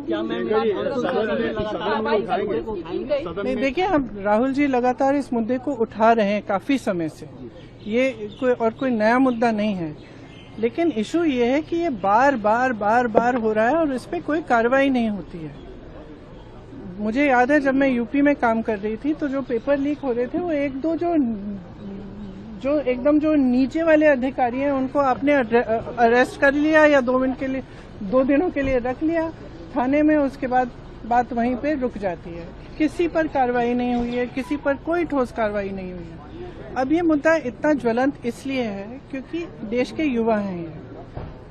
क्या नहीं, देखिए, हम राहुल जी लगातार इस मुद्दे को उठा रहे हैं काफी समय से। ये कोई नया मुद्दा नहीं है, लेकिन इशू ये है कि ये बार बार हो रहा है और इस पे कोई कार्रवाई नहीं होती है। मुझे याद है जब मैं यूपी में काम कर रही थी तो जो पेपर लीक हो रहे थे वो एक दो जो एकदम जो नीचे वाले अधिकारी हैं उनको आपने अरेस्ट कर लिया या 2 दिनों के लिए रख लिया थाने में, उसके बाद बात वहीं पे रुक जाती है। किसी पर कार्रवाई नहीं हुई है, किसी पर कोई ठोस कार्रवाई नहीं हुई है। अब ये मुद्दा इतना ज्वलंत इसलिए है क्योंकि देश के युवा हैं ये,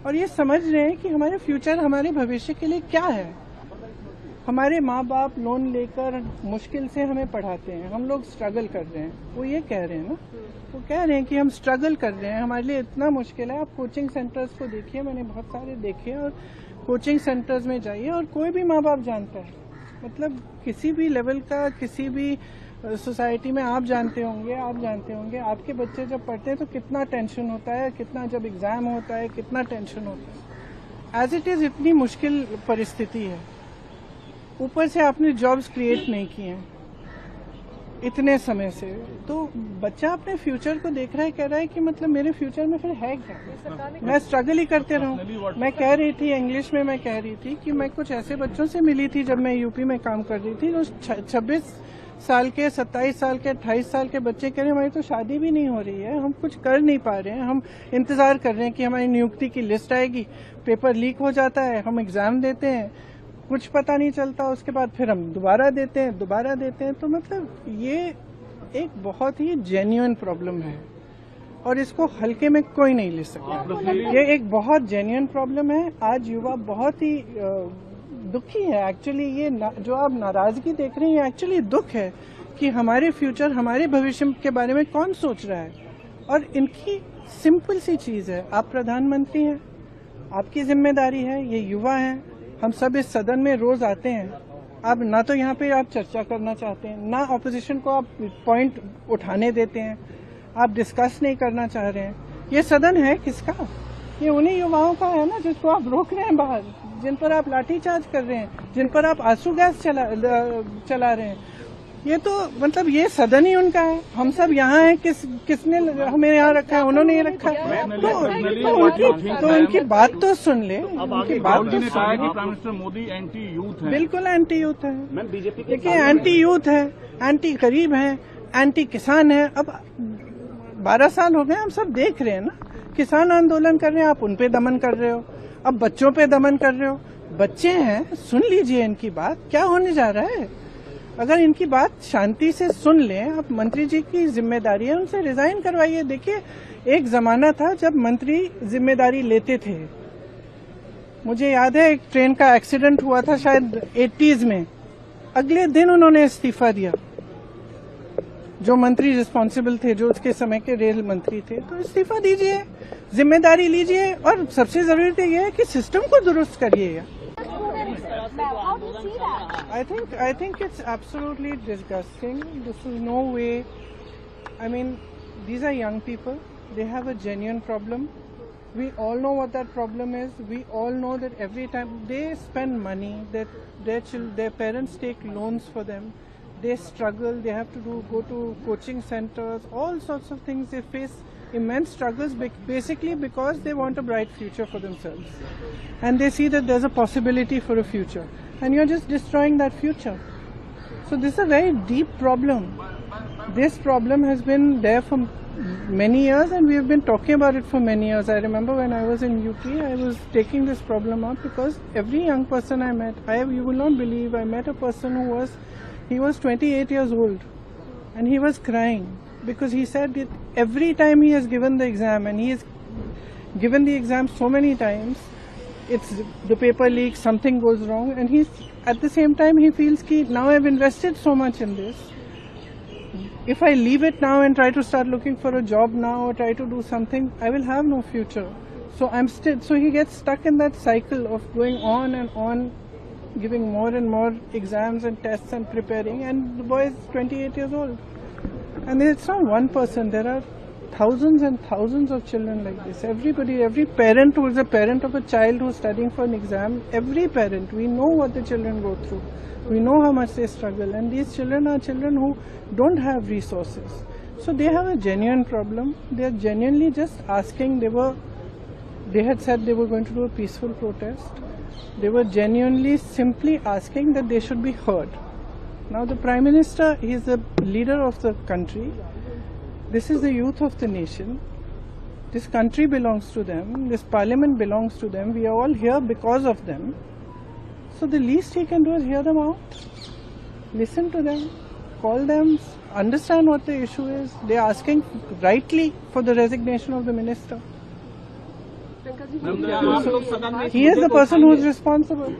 और ये समझ रहे हैं कि हमारे फ्यूचर, हमारे भविष्य के लिए क्या है। हमारे माँ बाप लोन लेकर मुश्किल से हमें पढ़ाते हैं, हम लोग स्ट्रगल कर रहे हैं। वो ये कह रहे हैं ना, वो कह रहे हैं कि हम स्ट्रगल कर रहे हैं, हमारे लिए इतना मुश्किल है। आप कोचिंग सेंटर्स को देखिए, मैंने बहुत सारे देखे, और कोचिंग सेंटर्स में जाइए और कोई भी माँ बाप जानता है, मतलब किसी भी लेवल का, किसी भी सोसाइटी में आप जानते होंगे, आपके बच्चे जब पढ़ते हैं तो कितना टेंशन होता है, कितना जब एग्जाम होता है कितना टेंशन होता है। एज इट इज इतनी मुश्किल परिस्थिति है, ऊपर से आपने जॉब्स क्रिएट नहीं किए हैं इतने समय से, तो बच्चा अपने फ्यूचर को देख रहा है, कह रहा है कि मतलब मेरे फ्यूचर में फिर है क्या, मैं स्ट्रगल ही करते रहूं। मैं कह रही थी इंग्लिश में, मैं कह रही थी कि मैं कुछ ऐसे बच्चों से मिली थी जब मैं यूपी में काम कर रही थी, जो 26 साल के, 27 साल के, 28 साल के बच्चे कह रहे हैं हमारी तो शादी भी नहीं हो रही है, हम कुछ कर नहीं पा रहे हैं, हम इंतजार कर रहे हैं कि हमारी नियुक्ति की लिस्ट आएगी, पेपर लीक हो जाता है, हम एग्जाम देते हैं, कुछ पता नहीं चलता, उसके बाद फिर हम दोबारा देते हैं। तो मतलब ये एक बहुत ही जेन्युइन प्रॉब्लम है और इसको हल्के में कोई नहीं ले सकता। ये एक बहुत जेन्युइन प्रॉब्लम है। आज युवा बहुत ही दुखी है एक्चुअली। ये जो आप नाराजगी देख रहे हैं, ये एक्चुअली दुख है कि हमारे फ्यूचर, हमारे भविष्य के बारे में कौन सोच रहा है। और इनकी सिंपल सी चीज है, आप प्रधानमंत्री हैं, आपकी जिम्मेदारी है, ये युवा हैं, हम सब इस सदन में रोज आते हैं, आप ना तो यहाँ पे आप चर्चा करना चाहते हैं, ना ऑपोजिशन को आप पॉइंट उठाने देते हैं, आप डिस्कस नहीं करना चाह रहे हैं। ये सदन है किसका? ये उन्हीं युवाओं का है ना जिसको आप रोक रहे हैं बाहर, जिन पर आप लाठीचार्ज कर रहे हैं, जिन पर आप आंसू गैस चला रहे हैं। ये तो मतलब ये सदन ही उनका है, हम सब यहाँ हैं, किसने हमें यहाँ रखा है? उन्होंने ही रखा है। तो उनकी बात तो सुन ले, उनकी बात तो सुन। Prime minister Modi anti youth है। बिल्कुल एंटी यूथ है, देखिए एंटी यूथ है, एंटी गरीब है, एंटी किसान है। अब 12 साल हो गए, हम सब देख रहे हैं ना, किसान आंदोलन कर रहे हैं, आप उन पे दमन कर रहे हो, अब बच्चों पे दमन कर रहे हो। बच्चे हैं, सुन लीजिए इनकी बात, क्या होने जा रहा है। अगर इनकी बात शांति से सुन लें, आप मंत्री जी की जिम्मेदारी है, उनसे रिजाइन करवाइए। देखिए एक जमाना था जब मंत्री जिम्मेदारी लेते थे, मुझे याद है एक ट्रेन का एक्सीडेंट हुआ था शायद 80s में, अगले दिन उन्होंने इस्तीफा दिया, जो मंत्री रिस्पॉन्सिबल थे, जो उसके समय के रेल मंत्री थे। तो इस्तीफा दीजिए, जिम्मेदारी लीजिए, और सबसे जरूरी तो यह है कि सिस्टम को दुरुस्त करिए। I think it's absolutely disgusting. This is no way. I mean, these are young people. They have a genuine problem. We all know what that problem is. We all know that every time they spend money, that their parents take loans for them. They struggle. They have to go to coaching centers. All sorts of things. They face immense struggles, basically because they want a bright future for themselves, and they see that there's a possibility for a future, and you're just destroying that future. So this is a very deep problem. This problem has been there for many years, and we have been talking about it for many years. I remember when I was in UP, I was taking this problem up because every young person I met, you will not believe, I met a person he was 28 years old, and he was crying because he said that every time he has given the exam, and he has given the exam so many times, it's the paper leaks, something goes wrong, and he's at the same time he feels that now I've invested so much in this, if I leave it now and try to start looking for a job now or try to do something, I will have no future. So he gets stuck in that cycle of going on and on, giving more and more exams and tests and preparing, and the boy is 28 years old. And it's not one person, there are thousands and thousands of children like this. Everybody, every parent who is a parent of a child who is studying for an exam, every parent, we know what the children go through. We know how much they struggle, and these children are children who don't have resources. So they have a genuine problem. They are genuinely just asking. They had said they were going to do a peaceful protest. They were genuinely simply asking that they should be heard. Now the Prime Minister, he is the leader of the country. This is the youth of the nation. This country belongs to them. This parliament belongs to them. We are all here because of them. So the least he can do is hear them out, listen to them, call them, understand what the issue is. They are asking rightly for the resignation of the minister. So he is the person who is responsible.